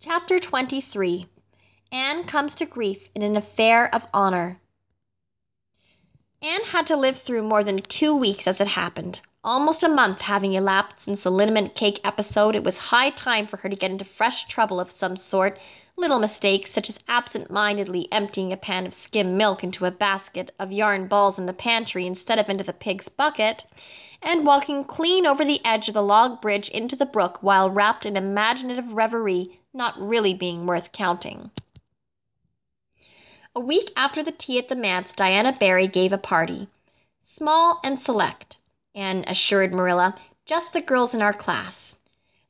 Chapter 23. Anne comes to grief in an affair of honor. Anne had to live through more than 2 weeks as it happened. Almost a month having elapsed since the liniment cake episode, it was high time for her to get into fresh trouble of some sort. Little mistakes, such as absent-mindedly emptying a pan of skim milk into a basket of yarn balls in the pantry instead of into the pig's bucket, and walking clean over the edge of the log bridge into the brook while wrapped in imaginative reverie, not really being worth counting. A week after the tea at the manse, Diana Barry gave a party. Small and select, Anne assured Marilla, just the girls in our class.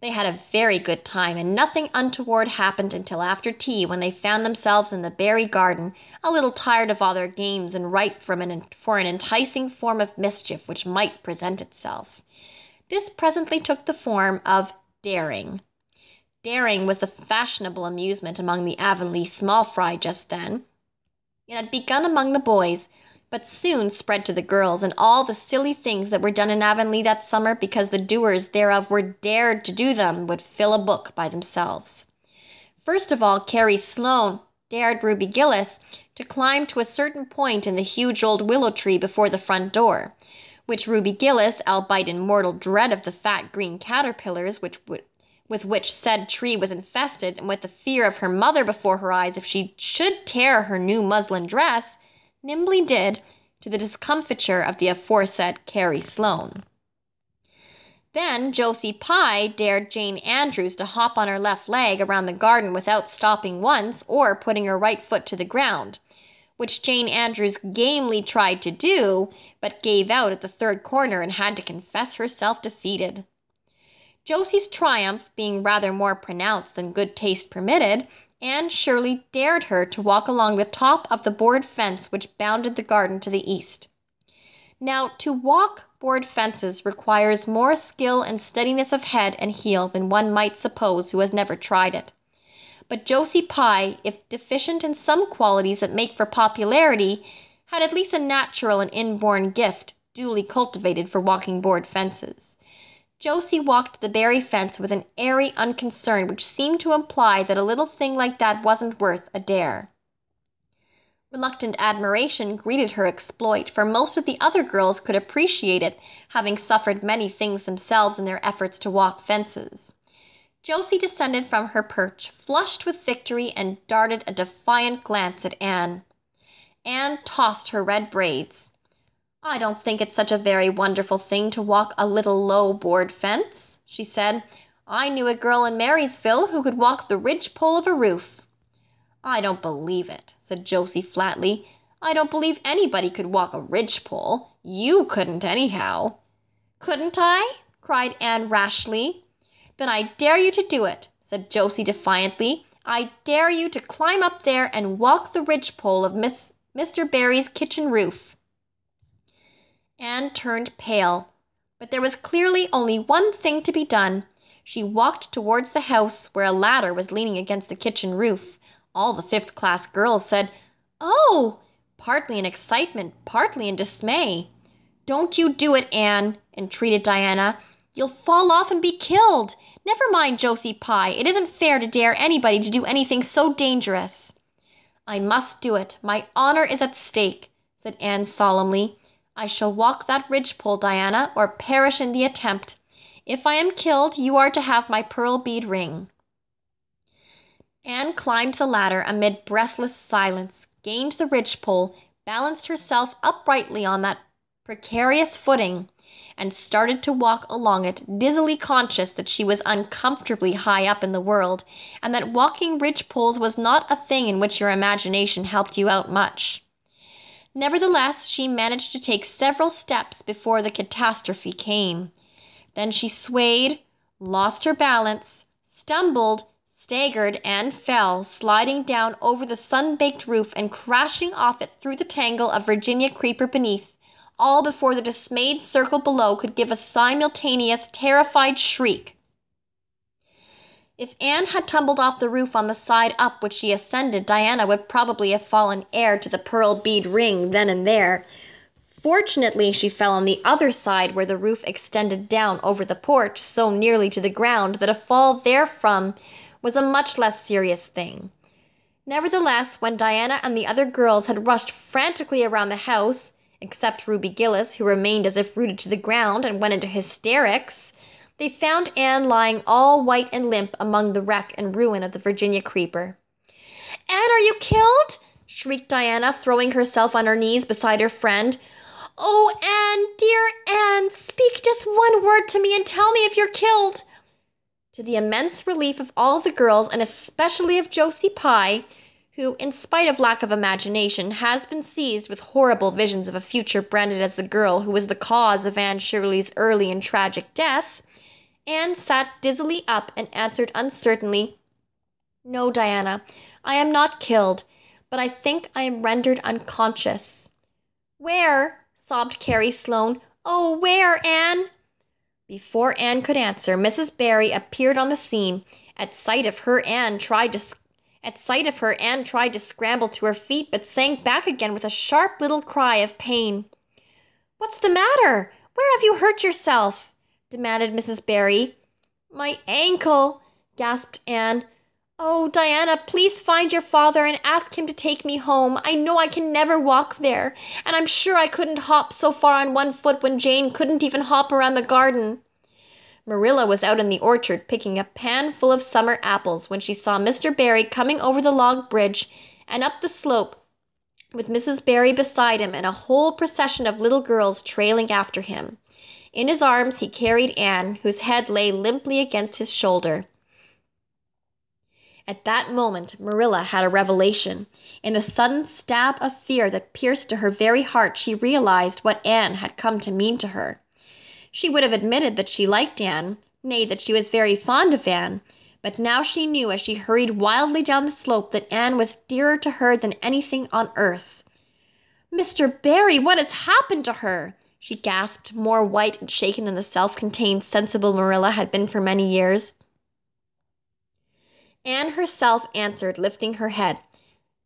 They had a very good time, and nothing untoward happened until after tea, when they found themselves in the Barry garden, a little tired of all their games and ripe for an enticing form of mischief which might present itself. This presently took the form of daring. Daring was the fashionable amusement among the Avonlea small fry just then. It had begun among the boys, but soon spread to the girls, and all the silly things that were done in Avonlea that summer because the doers thereof were dared to do them would fill a book by themselves. First of all, Carrie Sloane dared Ruby Gillis to climb to a certain point in the huge old willow tree before the front door, which Ruby Gillis, albeit in mortal dread of the fat green caterpillars with which said tree was infested, and with the fear of her mother before her eyes if she should tear her new muslin dress, nimbly did, to the discomfiture of the aforesaid Carrie Sloane. Then Josie Pye dared Jane Andrews to hop on her left leg around the garden without stopping once or putting her right foot to the ground, which Jane Andrews gamely tried to do, but gave out at the third corner and had to confess herself defeated. Josie's triumph being rather more pronounced than good taste permitted, Anne Shirley dared her to walk along the top of the board fence which bounded the garden to the east. Now, to walk board fences requires more skill and steadiness of head and heel than one might suppose who has never tried it. But Josie Pye, if deficient in some qualities that make for popularity, had at least a natural and inborn gift duly cultivated for walking board fences. Josie walked the Barry fence with an airy unconcern which seemed to imply that a little thing like that wasn't worth a dare. Reluctant admiration greeted her exploit, for most of the other girls could appreciate it, having suffered many things themselves in their efforts to walk fences. Josie descended from her perch, flushed with victory, and darted a defiant glance at Anne. Anne tossed her red braids. "I don't think it's such a very wonderful thing to walk a little low board fence," she said. "I knew a girl in Marysville who could walk the ridgepole of a roof." "I don't believe it," said Josie flatly. "I don't believe anybody could walk a ridgepole. You couldn't anyhow." "Couldn't I?" cried Anne rashly. "Then I dare you to do it," said Josie defiantly. "I dare you to climb up there and walk the ridgepole of Mr. Barry's kitchen roof." Anne turned pale, but there was clearly only one thing to be done. She walked towards the house, where a ladder was leaning against the kitchen roof. All the fifth-class girls said, "Oh!" partly in excitement, partly in dismay. "Don't you do it, Anne," entreated Diana. "You'll fall off and be killed. Never mind Josie Pye. It isn't fair to dare anybody to do anything so dangerous." "I must do it. My honor is at stake," said Anne solemnly. "I shall walk that ridgepole, Diana, or perish in the attempt. If I am killed, you are to have my pearl bead ring." Anne climbed the ladder amid breathless silence, gained the ridgepole, balanced herself uprightly on that precarious footing, and started to walk along it, dizzily conscious that she was uncomfortably high up in the world, and that walking ridgepoles was not a thing in which your imagination helped you out much. Nevertheless, she managed to take several steps before the catastrophe came. Then she swayed, lost her balance, stumbled, staggered, and fell, sliding down over the sun-baked roof and crashing off it through the tangle of Virginia creeper beneath, all before the dismayed circle below could give a simultaneous, terrified shriek. If Anne had tumbled off the roof on the side up which she ascended, Diana would probably have fallen heir to the pearl bead ring then and there. Fortunately, she fell on the other side where the roof extended down over the porch so nearly to the ground that a fall therefrom was a much less serious thing. Nevertheless, when Diana and the other girls had rushed frantically around the house, except Ruby Gillis, who remained as if rooted to the ground and went into hysterics, they found Anne lying all white and limp among the wreck and ruin of the Virginia creeper. "Anne, are you killed?" shrieked Diana, throwing herself on her knees beside her friend. "Oh, Anne, dear Anne, speak just one word to me and tell me if you're killed." To the immense relief of all the girls, and especially of Josie Pye, who, in spite of lack of imagination, has been seized with horrible visions of a future branded as the girl who was the cause of Anne Shirley's early and tragic death, Anne sat dizzily up and answered uncertainly, "No, Diana, I am not killed, but I think I am rendered unconscious." "Where?" sobbed Carrie Sloane. "Oh, where, Anne?" Before Anne could answer, Mrs. Barry appeared on the scene. At sight of her, Anne tried to scramble to her feet, but sank back again with a sharp little cry of pain. "What's the matter? Where have you hurt yourself?" demanded Mrs. Barry. "My ankle," gasped Anne. "Oh, Diana, please find your father and ask him to take me home. I know I can never walk there, and I'm sure I couldn't hop so far on one foot when Jane couldn't even hop around the garden." Marilla was out in the orchard picking a pan full of summer apples when she saw Mr. Barry coming over the log bridge and up the slope with Mrs. Barry beside him and a whole procession of little girls trailing after him. In his arms he carried Anne, whose head lay limply against his shoulder. At that moment, Marilla had a revelation. In the sudden stab of fear that pierced to her very heart, she realized what Anne had come to mean to her. She would have admitted that she liked Anne, nay, that she was very fond of Anne, but now she knew as she hurried wildly down the slope that Anne was dearer to her than anything on earth. "Mr. Barry, what has happened to her?" she gasped, more white and shaken than the self-contained, sensible Marilla had been for many years. Anne herself answered, lifting her head.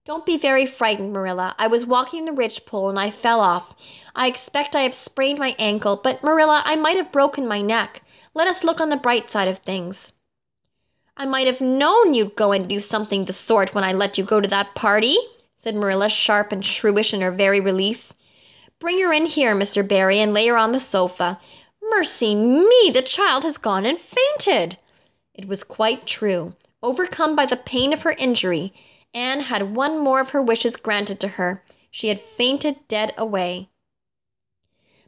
"Don't be very frightened, Marilla. I was walking the ridgepole and I fell off. I expect I have sprained my ankle, but Marilla, I might have broken my neck. Let us look on the bright side of things." "I might have known you'd go and do something the sort when I let you go to that party," said Marilla, sharp and shrewish in her very relief. "Bring her in here, Mr. Barry, and lay her on the sofa. Mercy me, the child has gone and fainted." It was quite true. Overcome by the pain of her injury, Anne had one more of her wishes granted to her. She had fainted dead away.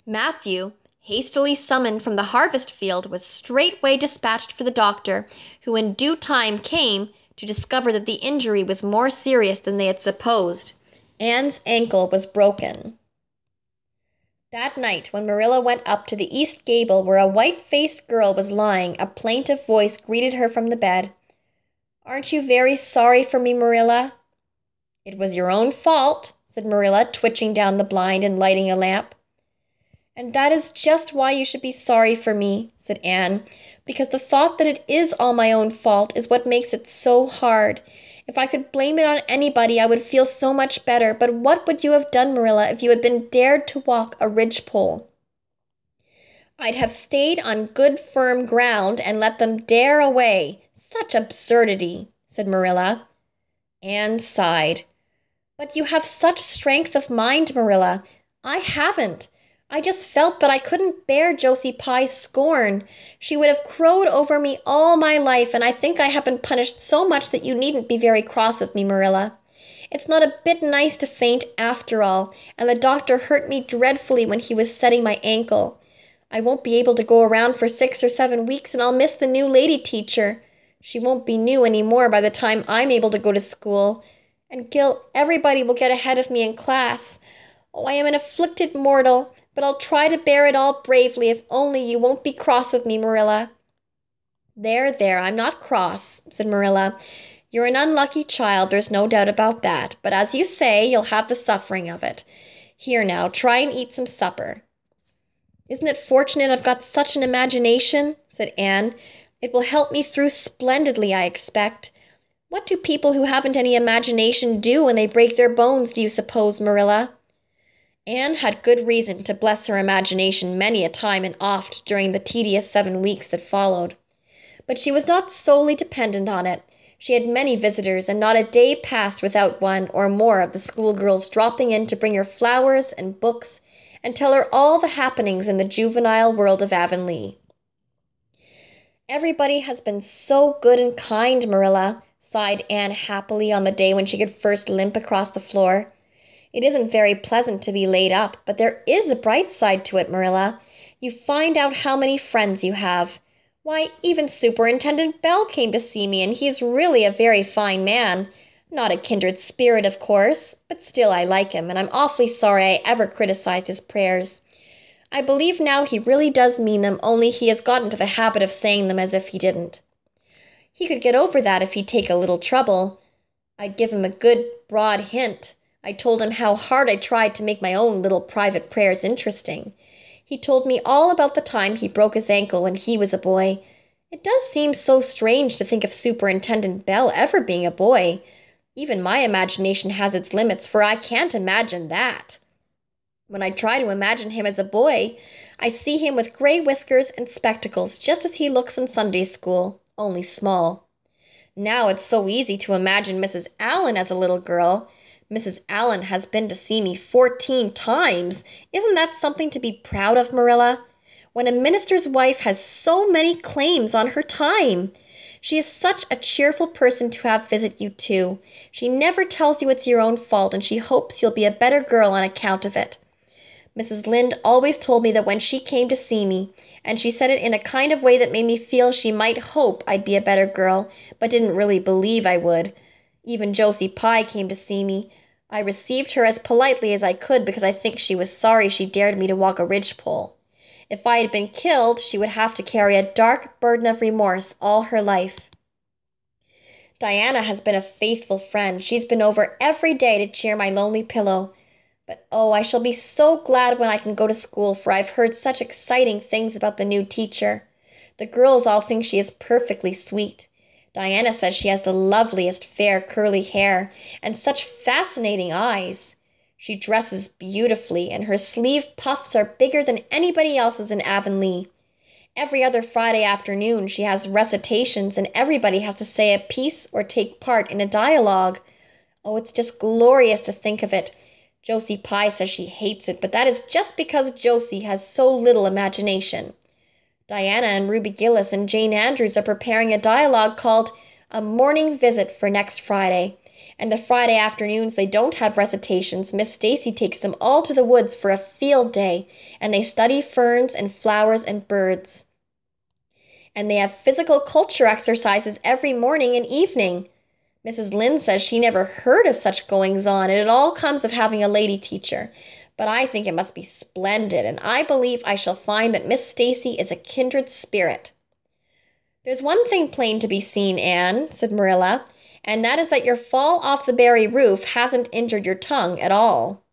Matthew, hastily summoned from the harvest field, was straightway dispatched for the doctor, who in due time came to discover that the injury was more serious than they had supposed. Anne's ankle was broken. That night, when Marilla went up to the east gable where a white-faced girl was lying, a plaintive voice greeted her from the bed. "Aren't you very sorry for me, Marilla?" "It was your own fault," said Marilla, twitching down the blind and lighting a lamp. "And that is just why you should be sorry for me," said Anne, "because the thought that it is all my own fault is what makes it so hard. If I could blame it on anybody, I would feel so much better. But what would you have done, Marilla, if you had been dared to walk a ridgepole?" "I'd have stayed on good firm ground and let them dare away. Such absurdity," said Marilla. Anne sighed. "But you have such strength of mind, Marilla. I haven't. I just felt that I couldn't bear Josie Pye's scorn. She would have crowed over me all my life, and I think I have been punished so much that you needn't be very cross with me, Marilla. It's not a bit nice to faint after all, and the doctor hurt me dreadfully when he was setting my ankle. I won't be able to go around for 6 or 7 weeks, and I'll miss the new lady teacher. She won't be new any more by the time I'm able to go to school. And Gil, everybody will get ahead of me in class. Oh, I am an afflicted mortal, but I'll try to bear it all bravely if only you won't be cross with me, Marilla." There, I'm not cross," said Marilla. "You're an unlucky child, there's no doubt about that, but as you say, you'll have the suffering of it. Here now, try and eat some supper." "Isn't it fortunate I've got such an imagination?" said Anne. "It will help me through splendidly, I expect. What do people who haven't any imagination do when they break their bones, do you suppose, Marilla?" Anne had good reason to bless her imagination many a time and oft during the tedious 7 weeks that followed. But she was not solely dependent on it. She had many visitors, and not a day passed without one or more of the schoolgirls dropping in to bring her flowers and books and tell her all the happenings in the juvenile world of Avonlea. "Everybody has been so good and kind, Marilla," sighed Anne happily on the day when she could first limp across the floor. "It isn't very pleasant to be laid up, but there is a bright side to it, Marilla. You find out how many friends you have. Why, even Superintendent Bell came to see me, and he is really a very fine man. Not a kindred spirit, of course, but still I like him, and I'm awfully sorry I ever criticized his prayers. I believe now he really does mean them, only he has got into the habit of saying them as if he didn't. He could get over that if he'd take a little trouble. I'd give him a good, broad hint. I told him how hard I tried to make my own little private prayers interesting. He told me all about the time he broke his ankle when he was a boy. It does seem so strange to think of Superintendent Bell ever being a boy. Even my imagination has its limits, for I can't imagine that. When I try to imagine him as a boy, I see him with gray whiskers and spectacles, just as he looks in Sunday school, only small. Now it's so easy to imagine Mrs. Allen as a little girl. Mrs. Allen has been to see me 14 times. Isn't that something to be proud of, Marilla? When a minister's wife has so many claims on her time. She is such a cheerful person to have visit you too. She never tells you it's your own fault, and she hopes you'll be a better girl on account of it. Mrs. Lynde always told me that when she came to see me, and she said it in a kind of way that made me feel she might hope I'd be a better girl, but didn't really believe I would. Even Josie Pye came to see me. I received her as politely as I could because I think she was sorry she dared me to walk a ridgepole. If I had been killed, she would have to carry a dark burden of remorse all her life. Diana has been a faithful friend. She's been over every day to cheer my lonely pillow. But oh, I shall be so glad when I can go to school, for I've heard such exciting things about the new teacher. The girls all think she is perfectly sweet. Diana says she has the loveliest fair curly hair and such fascinating eyes. She dresses beautifully, and her sleeve puffs are bigger than anybody else's in Avonlea. Every other Friday afternoon she has recitations, and everybody has to say a piece or take part in a dialogue. Oh, it's just glorious to think of it. Josie Pye says she hates it, but that is just because Josie has so little imagination. Diana and Ruby Gillis and Jane Andrews are preparing a dialogue called A Morning Visit for next Friday. And the Friday afternoons they don't have recitations. Miss Stacy takes them all to the woods for a field day, and they study ferns and flowers and birds. And they have physical culture exercises every morning and evening. Mrs. Lynde says she never heard of such goings-on, and it all comes of having a lady teacher. But I think it must be splendid, and I believe I shall find that Miss Stacy is a kindred spirit. "There's one thing plain to be seen, Anne," said Marilla, "and that is that your fall off the Barry roof hasn't injured your tongue at all."